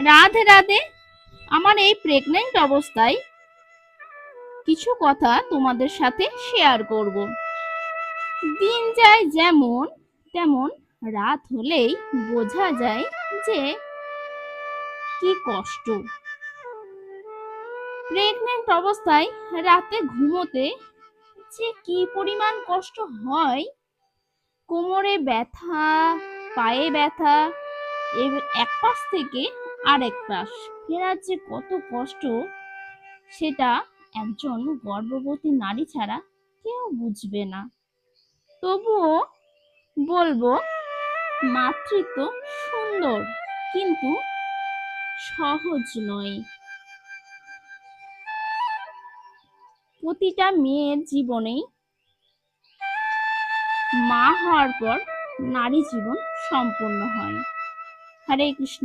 রাধে রাধে। আমার এই প্রেগনেন্ট অবস্থায় কিছু কথা তোমাদের সাথে শেয়ার করব। দিন যায় যেমন তেমন, রাত হলেই বোঝা যায় যে কি কষ্ট। প্রেগনেন্ট অবস্থায় রাতে ঘুমোতে যে কি পরিমাণ কষ্ট হয়, কোমরে ব্যথা, পায়ে ব্যথা, এক পাশ থেকে আরেক পাশ ফেরার যে কত কষ্ট, সেটা একজন গর্ভবতী নারী ছাড়া কেউ বুঝবে না। তবুও বলবো, মাতৃত্ব সুন্দর কিন্তু সহজ নয়। প্রতিটা মেয়ের জীবনেই মা হওয়ার পর নারী জীবন সম্পূর্ণ হয়। হরে কৃষ্ণ।